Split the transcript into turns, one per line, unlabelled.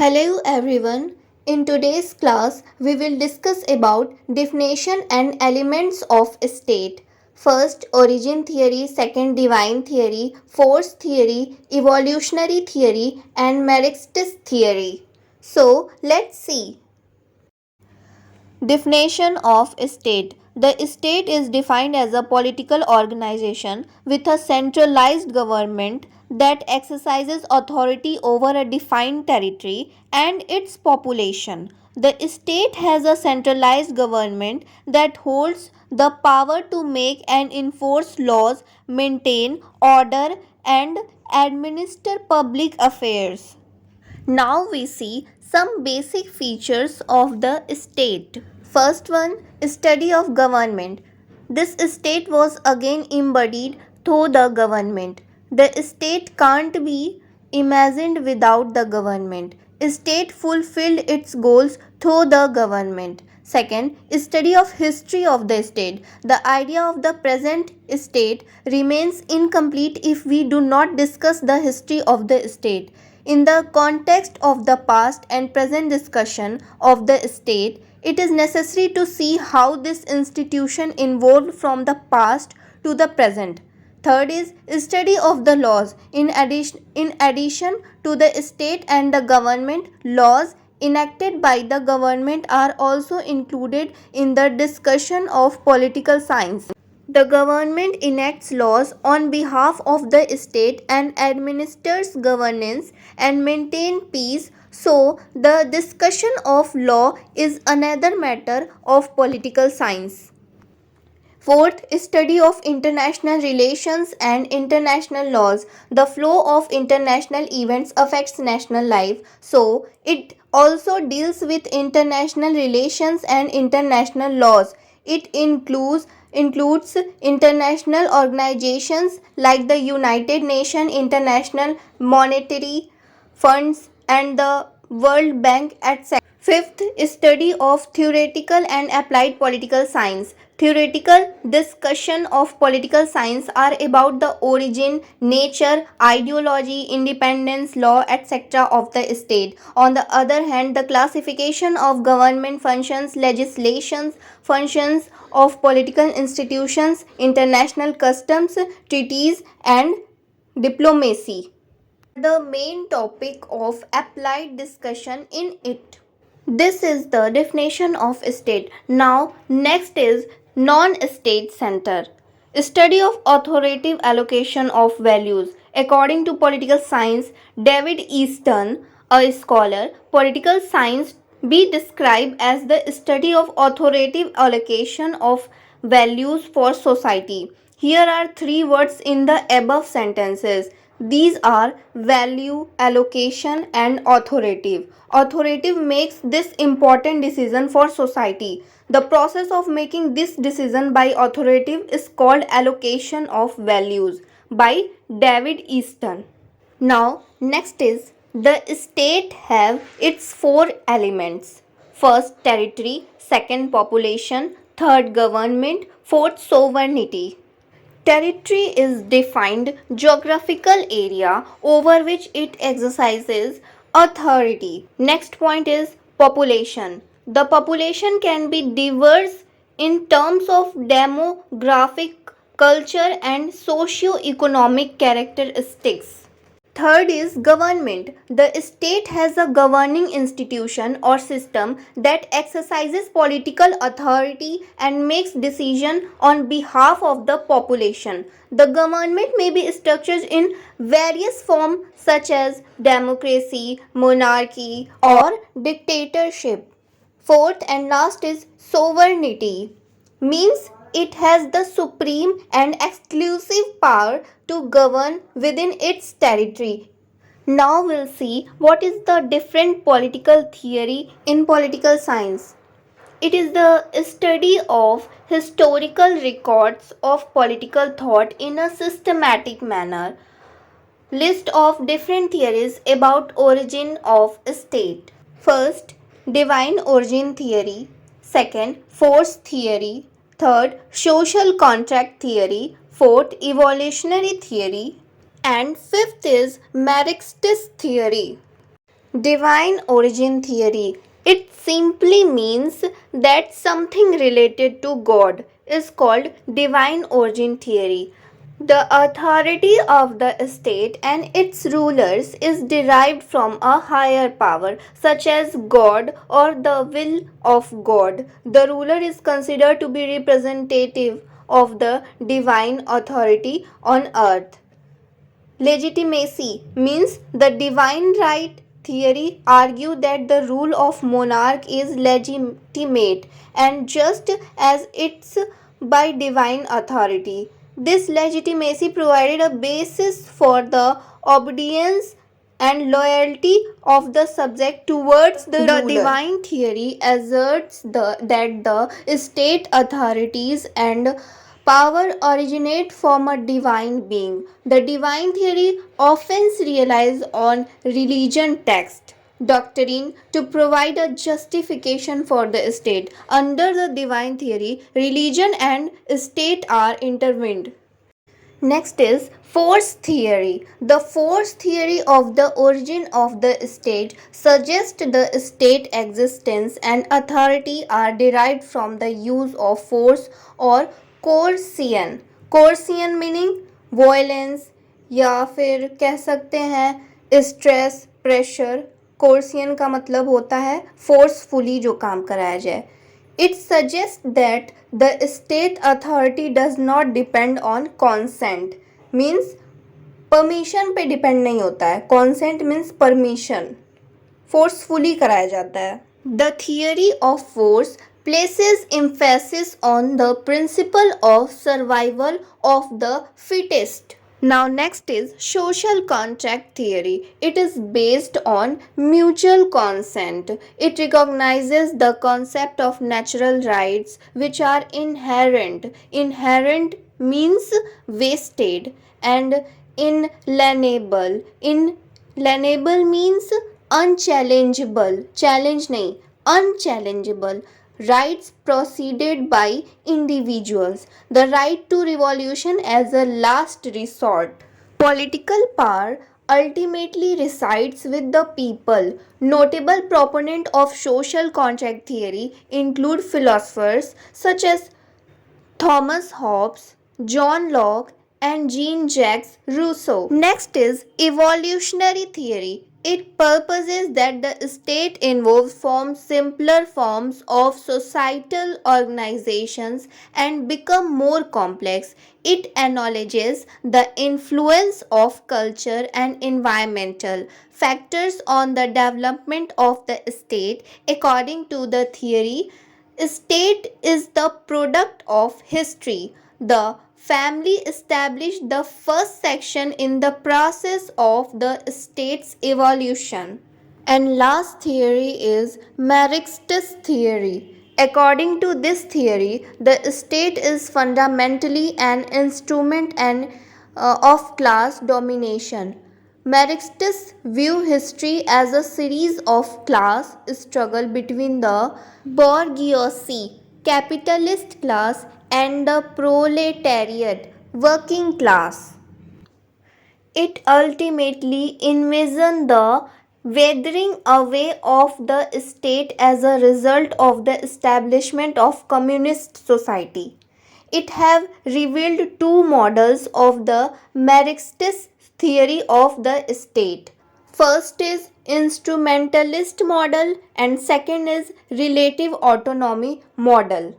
Hello everyone. In today's class, we will discuss about definition and elements of state. First, origin theory, second, divine theory, force theory, evolutionary theory, and Marxist theory. So, let's see. Definition of state. The state is defined as a political organization with a centralized government that exercises authority over a defined territory and its population. The state has a centralized government that holds the power to make and enforce laws, maintain order, and administer public affairs. Now we see some basic features of the state. First one, study of government. This state was again embodied through the government. The state can't be imagined without the government. State fulfilled its goals through the government. Second, study of history of the state. The idea of the present state remains incomplete if we do not discuss the history of the state. In the context of the past and present discussion of the state, it is necessary to see how this institution evolved from the past to the present. Third is study of the laws. In addition to the state and the government, laws enacted by the government are also included in the discussion of political science. The government enacts laws on behalf of the state and administers governance and maintains peace. So, the discussion of law is another matter of political science. Fourth, study of international relations and international laws. The flow of international events affects national life, so it also deals with international relations and international laws. It includes international organizations like the United Nations, International Monetary Funds, and the World Bank, etc. Fifth, study of theoretical and applied political science. Theoretical discussion of political science are about the origin, nature, ideology, independence, law, etc. of the state. On the other hand, the classification of government functions, legislations, functions of political institutions, international customs, treaties, and diplomacy the main topic of applied discussion in it. This is the definition of state. Now, next is non-state center. Study of authoritative allocation of values. According to political science, David Easton, a scholar, political science be described as the study of authoritative allocation of values for society. Here are three words in the above sentences. These are value, allocation, and authoritative. Authoritative makes this important decision for society. The process of making this decision by authoritative is called allocation of values by David Easton. Now, next is the state have its four elements. First, territory, second, population, third, government, fourth, sovereignty. Territory is defined geographical area over which it exercises authority. Next point is population. The population can be diverse in terms of demographic, culture, and socio-economic characteristics. Third is government. The state has a governing institution or system that exercises political authority and makes decisions on behalf of the population. The government may be structured in various forms such as democracy, monarchy, or dictatorship. Fourth and last is sovereignty, means it has the supreme and exclusive power to govern within its territory. Now we'll see what is the different political theory in political science. It is the study of historical records of political thought in a systematic manner. List of different theories about origin of state. First, divine origin theory. Second, force theory. Third, social contract theory. Fourth, evolutionary theory. And fifth is Marxist theory. Divine origin theory. It simply means that something related to God is called divine origin theory. The authority of the state and its rulers is derived from a higher power, such as God or the will of God. The ruler is considered to be representative of the divine authority on earth. Legitimacy means the divine right theory argue that the rule of monarch is legitimate and just as it's by divine authority. This legitimacy provided a basis for the obedience and loyalty of the subject towards the ruler. The divine theory asserts that the state authorities and power originate from a divine being. The divine theory often relies on religion text doctrine to provide a justification for the state. Under the divine theory, religion and state are intertwined. Next is force theory. The force theory of the origin of the state suggests the state existence and authority are derived from the use of force or coercion. Coercion meaning violence या फिर कह सकते हैं stress pressure. Coercion का मतलब होता है forcefully जो काम कराया जाए. It suggests that the state authority does not depend on consent. Means permission पे depend नहीं होता है. Consent means permission. Forcefully कराया जाता है. The theory of force places emphasis on the principle of survival of the fittest. Now next is social contract theory. It is based on mutual consent. It recognizes the concept of natural rights which are inherent. Inherent means vested and inalienable. Inalienable means unchallengeable. Challenge नहीं, unchallengeable. Rights proceeded by individuals. The right to revolution as a last resort. Political power ultimately resides with the people. Notable proponents of social contract theory include philosophers such as Thomas Hobbes, John Locke, and Jean-Jacques Rousseau. Next is evolutionary theory. It purposes that the state involves forms simpler forms of societal organizations and become more complex. It acknowledges the influence of culture and environmental factors on the development of the state. According to the theory, state is the product of history. The family established the first section in the process of the state's evolution. And last theory is Marxist theory. According to this theory, the state is fundamentally an instrument of class domination. Marxists view history as a series of class struggle between the bourgeoisie, capitalist class, and the proletariat, working class. It ultimately envisioned the withering away of the state as a result of the establishment of communist society. It have revealed two models of the Marxist theory of the state. First is instrumentalist model and second is relative autonomy model.